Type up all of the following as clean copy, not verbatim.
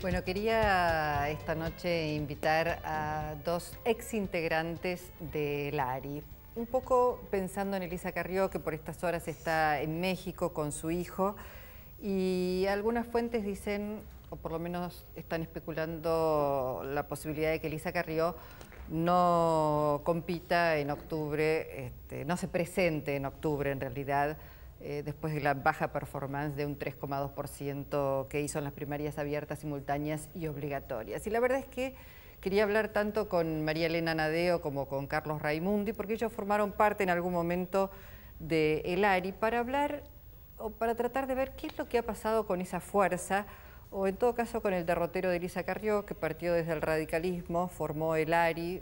Bueno, quería esta noche invitar a dos exintegrantes del ARI. Un poco pensando en Elisa Carrió, que por estas horas está en México con su hijo, y algunas fuentes dicen, o por lo menos están especulando la posibilidad de que Elisa Carrió no compita en octubre, no se presente en octubre en realidad, después de la baja performance de un 3,2% que hizo en las primarias abiertas, simultáneas y obligatorias. Y la verdad es que quería hablar tanto con María Elena Nadeo como con Carlos Raimundi, porque ellos formaron parte en algún momento del ARI, para hablar o para tratar de ver qué es lo que ha pasado con esa fuerza, o en todo caso con el derrotero de Elisa Carrió, que partió desde el radicalismo, formó el ARI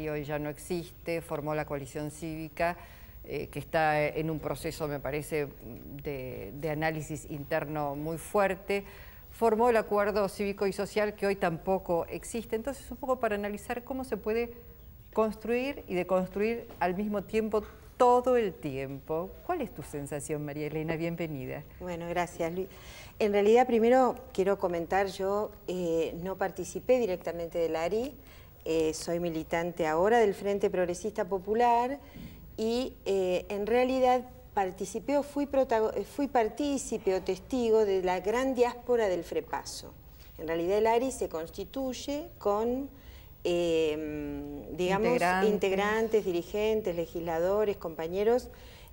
hoy ya no existe, formó la coalición cívica, que está en un proceso, me parece, de análisis interno muy fuerte, formó el acuerdo cívico y social, que hoy tampoco existe. Entonces, un poco para analizar cómo se puede construir y deconstruir al mismo tiempo, todo el tiempo. ¿Cuál es tu sensación, María Elena? Bienvenida. Bueno, gracias, Luis. En realidad, primero quiero comentar, yo no participé directamente del ARI, soy militante ahora del Frente Progresista Popular y en realidad participé o fui partícipe o testigo de la gran diáspora del FREPASO. En realidad el ARI se constituye con, digamos, integrantes, dirigentes, legisladores, compañeros,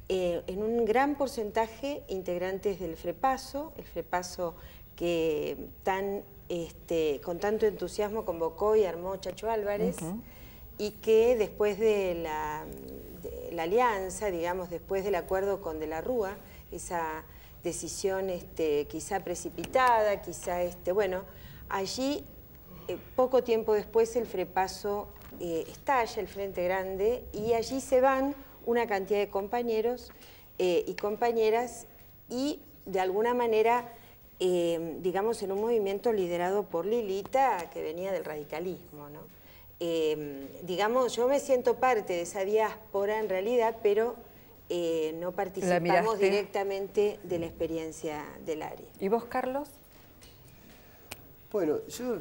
en un gran porcentaje integrantes del FREPASO, el FREPASO que con tanto entusiasmo convocó y armó Chacho Álvarez, y que después de la alianza, digamos, después del acuerdo con De la Rúa, esa decisión quizá precipitada, quizá, bueno, allí poco tiempo después el FREPASO estalla, el Frente Grande, y allí se van una cantidad de compañeros y compañeras, y de alguna manera, digamos, en un movimiento liderado por Lilita, que venía del radicalismo, ¿no? Digamos, yo me siento parte de esa diáspora en realidad, pero no participamos directamente de la experiencia del ARI. ¿Y vos, Carlos? Bueno, yo,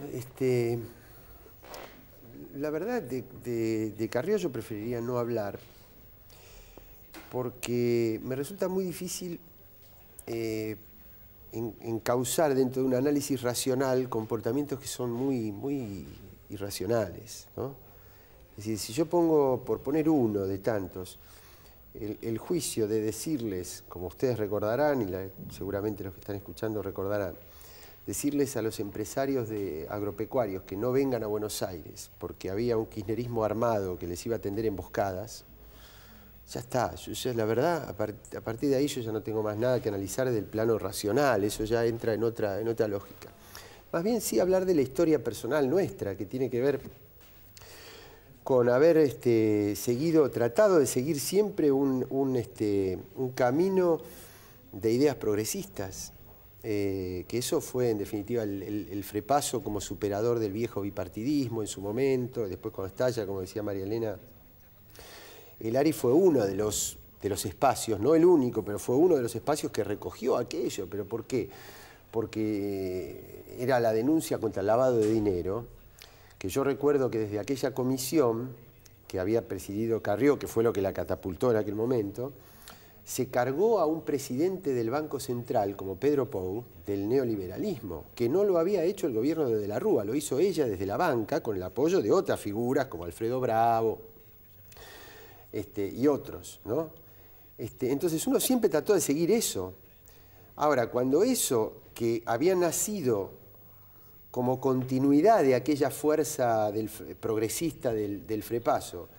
la verdad, de Carrió yo preferiría no hablar, porque me resulta muy difícil encauzar dentro de un análisis racional comportamientos que son muy irracionales, ¿no? Es decir, si yo pongo, por poner uno de tantos, el juicio de decirles, como ustedes recordarán, y seguramente los que están escuchando recordarán, decirles a los empresarios agropecuarios que no vengan a Buenos Aires porque había un kirchnerismo armado que les iba a tender emboscadas, ya está. La verdad, a partir de ahí yo ya no tengo más nada que analizar del plano racional, eso ya entra en otra lógica. Más bien sí hablar de la historia personal nuestra, que tiene que ver con haber tratado de seguir siempre un camino de ideas progresistas, que eso fue en definitiva el FREPASO como superador del viejo bipartidismo en su momento, después cuando estalla, como decía María Elena, el ARI fue uno de los espacios, no el único, pero fue uno de los espacios que recogió aquello. ¿Pero por qué? Porque era la denuncia contra el lavado de dinero, que yo recuerdo que desde aquella comisión que había presidido Carrió, que fue lo que la catapultó en aquel momento, se cargó a un presidente del Banco Central como Pedro Pou del neoliberalismo, que no lo había hecho el gobierno de la Rúa, lo hizo ella desde la banca con el apoyo de otras figuras como Alfredo Bravo y otros, ¿no? Entonces uno siempre trató de seguir eso. Ahora, cuando eso que había nacido como continuidad de aquella fuerza progresista del FREPASO,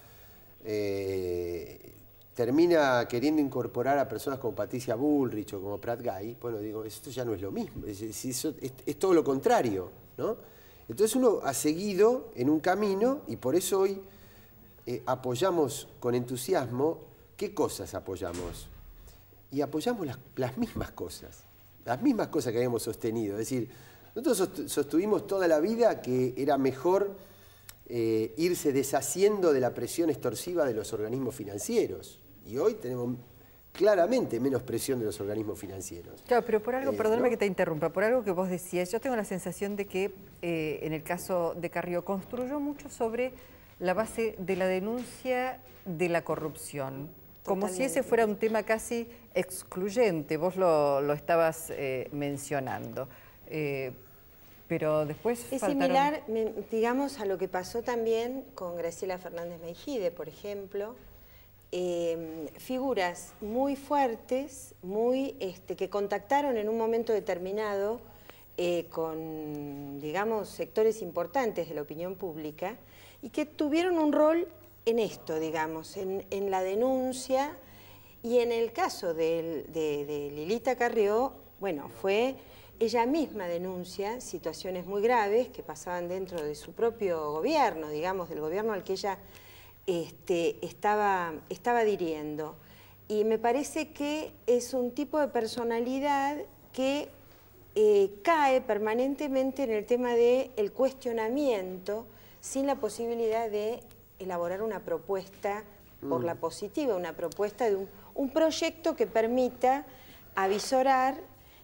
termina queriendo incorporar a personas como Patricia Bullrich o como Prat Gay, bueno, digo, esto ya no es lo mismo, es todo lo contrario, ¿no? Entonces uno ha seguido en un camino y por eso hoy apoyamos con entusiasmo. ¿Qué cosas apoyamos? Y apoyamos las mismas cosas que habíamos sostenido. Es decir, nosotros sostuvimos toda la vida que era mejor irse deshaciendo de la presión extorsiva de los organismos financieros. Y hoy tenemos claramente menos presión de los organismos financieros. Claro, pero por algo, perdóname ¿no? que te interrumpa, por algo que vos decías, yo tengo la sensación de que en el caso de Carrió construyó mucho sobre la base de la denuncia de la corrupción, como si ese fuera un tema casi excluyente, vos lo estabas mencionando. Pero después es faltaron... similar, digamos, a lo que pasó también con Graciela Fernández Meijide, por ejemplo. Figuras muy fuertes, que contactaron en un momento determinado con, digamos, sectores importantes de la opinión pública y que tuvieron un rol en esto, digamos, en la denuncia. Y en el caso de Lilita Carrió, bueno, fue ella misma denuncia situaciones muy graves que pasaban dentro de su propio gobierno, digamos, del gobierno al que ella estaba dirigiendo. Y me parece que es un tipo de personalidad que cae permanentemente en el tema del cuestionamiento sin la posibilidad de elaborar una propuesta por la positiva, una propuesta de un proyecto que permita avisorar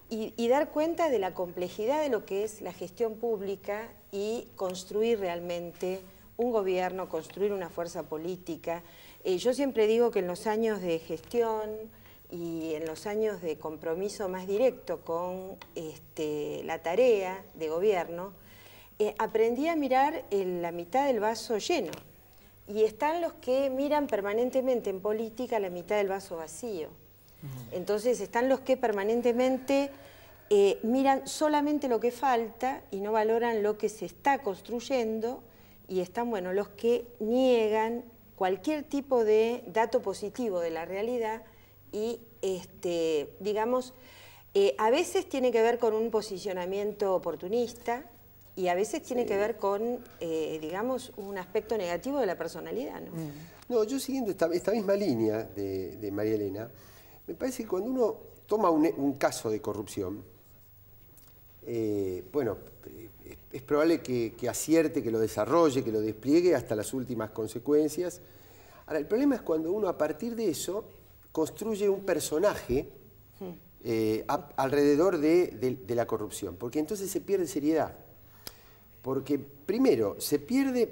y dar cuenta de la complejidad de lo que es la gestión pública y construir realmente un gobierno, construir una fuerza política. Yo siempre digo que en los años de gestión y en los años de compromiso más directo con la tarea de gobierno, aprendí a mirar la mitad del vaso lleno. Y están los que miran permanentemente en política la mitad del vaso vacío. Entonces están los que permanentemente miran solamente lo que falta y no valoran lo que se está construyendo, y están, bueno, los que niegan cualquier tipo de dato positivo de la realidad y, digamos, a veces tiene que ver con un posicionamiento oportunista y a veces tiene que ver con, digamos, un aspecto negativo de la personalidad, ¿no? No, yo siguiendo esta misma línea de María Elena, me parece que cuando uno toma un caso de corrupción, bueno, es probable que acierte, que lo desarrolle, que lo despliegue hasta las últimas consecuencias. Ahora, el problema es cuando uno a partir de eso construye un personaje alrededor de la corrupción, porque entonces se pierde seriedad. Porque primero, se pierde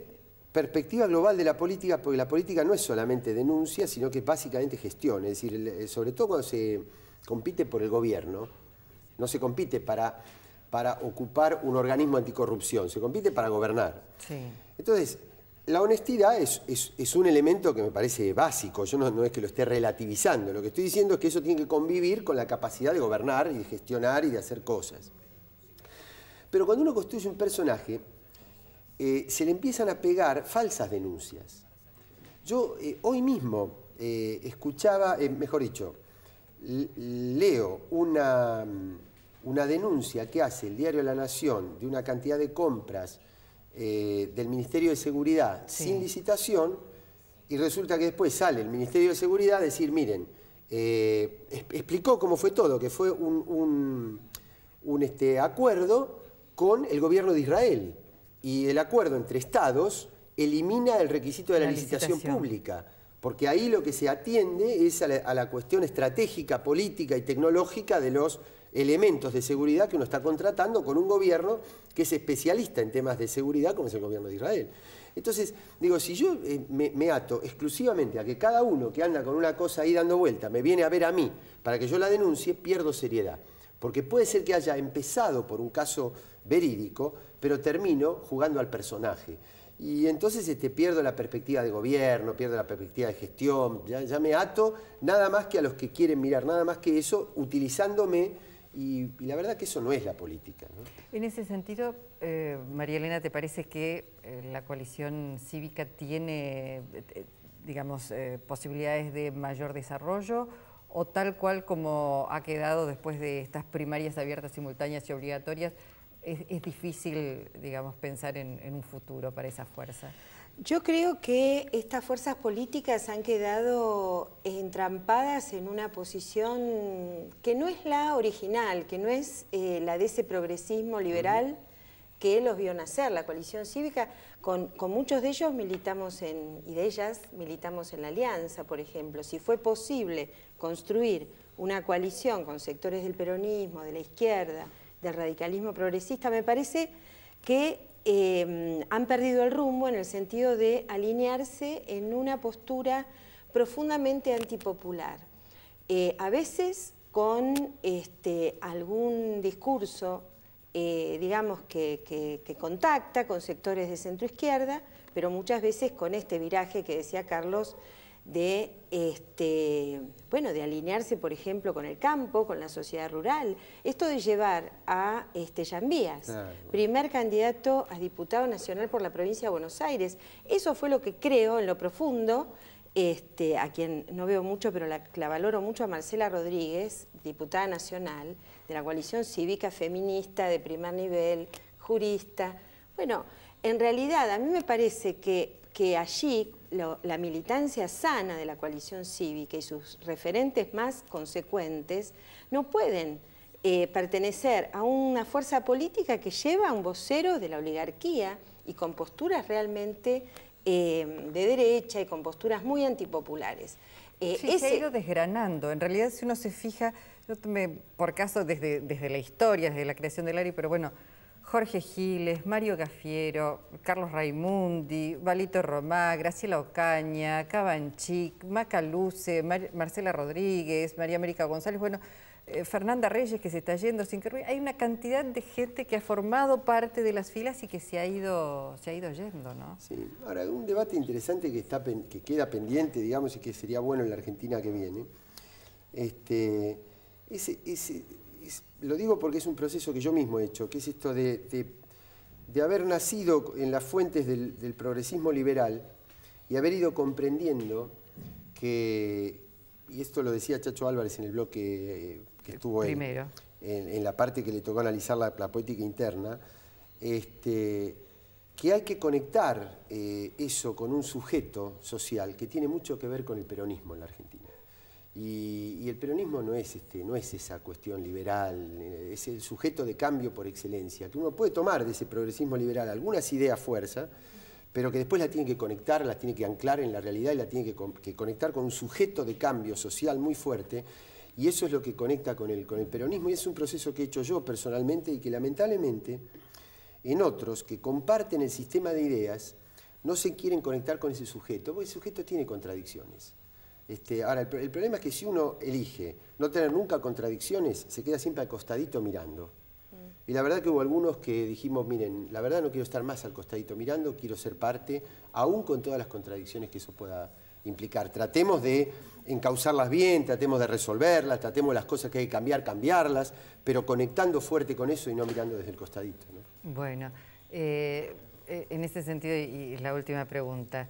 perspectiva global de la política, porque la política no es solamente denuncia, sino que es básicamente gestión. Es decir, sobre todo cuando se compite por el gobierno, no se compite para ocupar un organismo anticorrupción, se compite para gobernar. Sí. Entonces, la honestidad es un elemento que me parece básico. Yo no es que lo esté relativizando, lo que estoy diciendo es que eso tiene que convivir con la capacidad de gobernar y de gestionar y de hacer cosas. Pero cuando uno construye un personaje, se le empiezan a pegar falsas denuncias. Yo hoy mismo escuchaba, mejor dicho, leo una denuncia que hace el diario La Nación de una cantidad de compras del Ministerio de Seguridad sin licitación, y resulta que después sale el Ministerio de Seguridad a decir, miren, explicó cómo fue todo, que fue un acuerdo con el gobierno de Israel, y el acuerdo entre estados elimina el requisito de la licitación pública, porque ahí lo que se atiende es a la cuestión estratégica, política y tecnológica de los elementos de seguridad que uno está contratando con un gobierno que es especialista en temas de seguridad, como es el gobierno de Israel. Entonces, digo, si yo me ato exclusivamente a que cada uno que anda con una cosa ahí dando vuelta me viene a ver a mí para que yo la denuncie, pierdo seriedad. Porque puede ser que haya empezado por un caso verídico, pero termino jugando al personaje. Y entonces pierdo la perspectiva de gobierno, pierdo la perspectiva de gestión, ya me ato nada más que a los que quieren mirar, nada más que eso, utilizándome. Y la verdad que eso no es la política, ¿no? En ese sentido, María Elena, ¿te parece que la coalición cívica tiene, digamos, posibilidades de mayor desarrollo, o tal cual como ha quedado después de estas primarias abiertas, simultáneas y obligatorias, es difícil, digamos, pensar en un futuro para esa fuerza? Yo creo que estas fuerzas políticas han quedado entrampadas en una posición que no es la original, que no es la de ese progresismo liberal que los vio nacer. La coalición cívica, con muchos de ellos y de ellas militamos en la Alianza, por ejemplo. Si fue posible construir una coalición con sectores del peronismo, de la izquierda, del radicalismo progresista, me parece que han perdido el rumbo en el sentido de alinearse en una postura profundamente antipopular. A veces con algún discurso, digamos, que contacta con sectores de centroizquierda, pero muchas veces con este viraje que decía Carlos de alinearse, por ejemplo, con el campo, con la sociedad rural. Esto de llevar a Jean Vías, claro, primer candidato a diputado nacional por la provincia de Buenos Aires. Eso fue lo que creo, en lo profundo, a quien no veo mucho, pero la valoro mucho, a Marcela Rodríguez, diputada nacional de la coalición cívica feminista de primer nivel, jurista. Bueno, en realidad a mí me parece que allí la militancia sana de la coalición cívica y sus referentes más consecuentes no pueden pertenecer a una fuerza política que lleva a un vocero de la oligarquía y con posturas realmente de derecha y con posturas muy antipopulares. Sí, se ha ido desgranando. En realidad, si uno se fija, yo tomé por caso desde la historia, desde la creación del ARI, pero bueno, Jorge Giles, Mario Cafiero, Carlos Raimundi, Valito Romá, Graciela Ocaña, Cabanchik, Macaluce, Marcela Rodríguez, María América González, bueno, Fernanda Reyes, que se está yendo sin que... Hay una cantidad de gente que ha formado parte de las filas y que se ha ido yendo, ¿no? Sí. Ahora, un debate interesante que queda pendiente, digamos, y que sería bueno en la Argentina que viene. Lo digo porque es un proceso que yo mismo he hecho, que es esto de haber nacido en las fuentes del progresismo liberal y haber ido comprendiendo que, y esto lo decía Chacho Álvarez en el bloque que estuvo primero en la parte que le tocó analizar la poética interna, que hay que conectar eso con un sujeto social que tiene mucho que ver con el peronismo en la Argentina. Y el peronismo no es esa cuestión liberal, es el sujeto de cambio por excelencia, que uno puede tomar de ese progresismo liberal algunas ideas fuerza, pero que después la tiene que conectar, la tiene que anclar en la realidad y la tiene que conectar con un sujeto de cambio social muy fuerte, y eso es lo que conecta con el peronismo, y es un proceso que he hecho yo personalmente y que lamentablemente en otros que comparten el sistema de ideas no se quieren conectar con ese sujeto, porque ese sujeto tiene contradicciones. Ahora, el problema es que si uno elige no tener nunca contradicciones, se queda siempre al costadito mirando. Y la verdad que hubo algunos que dijimos, miren, la verdad no quiero estar más al costadito mirando, quiero ser parte, aún con todas las contradicciones que eso pueda implicar. Tratemos de encauzarlas bien, tratemos de resolverlas, tratemos las cosas que hay que cambiar, cambiarlas, pero conectando fuerte con eso y no mirando desde el costadito, ¿no? Bueno, en ese sentido, y la última pregunta,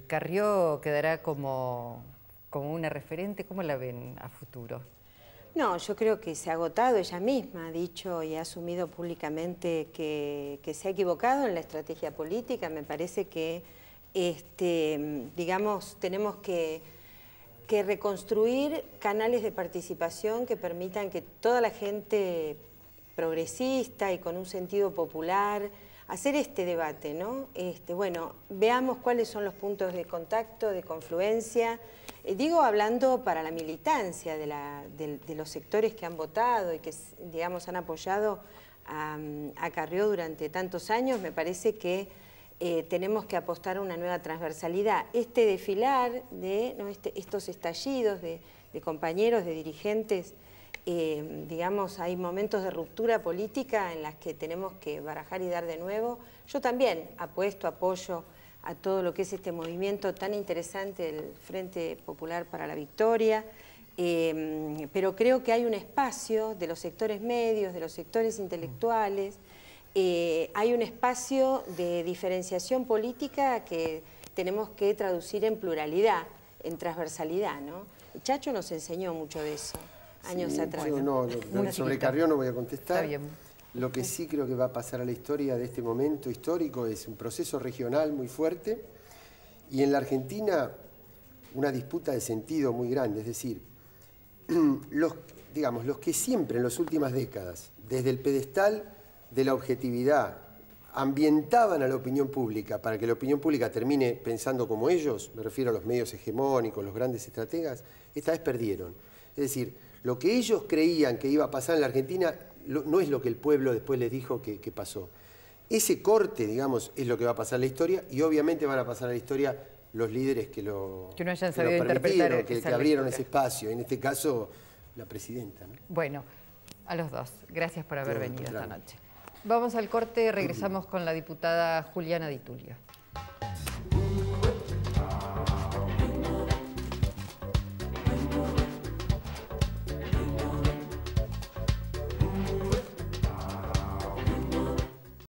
¿Carrió quedará como una referente? ¿Cómo la ven a futuro? No, yo creo que se ha agotado, ella misma ha dicho y ha asumido públicamente que se ha equivocado en la estrategia política. Me parece que, digamos, tenemos que reconstruir canales de participación que permitan que toda la gente progresista y con un sentido popular hacer este debate, ¿no? Bueno, veamos cuáles son los puntos de contacto, de confluencia. Digo, hablando para la militancia de los sectores que han votado y que, digamos, han apoyado a Carrió durante tantos años, me parece que tenemos que apostar a una nueva transversalidad. Este desfilar, estos estallidos de compañeros, de dirigentes, digamos, hay momentos de ruptura política en las que tenemos que barajar y dar de nuevo. Yo también apoyo a todo lo que es este movimiento tan interesante del Frente Popular para la Victoria, pero creo que hay un espacio de los sectores medios, de los sectores intelectuales, hay un espacio de diferenciación política que tenemos que traducir en pluralidad, en transversalidad, ¿no? Chacho nos enseñó mucho de eso años atrás. Sobre Carrió no voy a contestar. Está bien. Lo que sí creo que va a pasar a la historia de este momento histórico es un proceso regional muy fuerte y en la Argentina una disputa de sentido muy grande. Es decir, los que siempre en las últimas décadas, desde el pedestal de la objetividad ambientaban a la opinión pública para que la opinión pública termine pensando como ellos, me refiero a los medios hegemónicos, los grandes estrategas, esta vez perdieron. Es decir, lo que ellos creían que iba a pasar en la Argentina no es lo que el pueblo después les dijo que pasó. Ese corte, digamos, es lo que va a pasar en la historia y obviamente van a pasar a la historia los líderes que no hayan sabido interpretar, que abrieron ese espacio, en este caso la presidenta, ¿no? Bueno, a los dos, gracias por haber venido esta noche. Vamos al corte, regresamos con la diputada Juliana Di Tulio.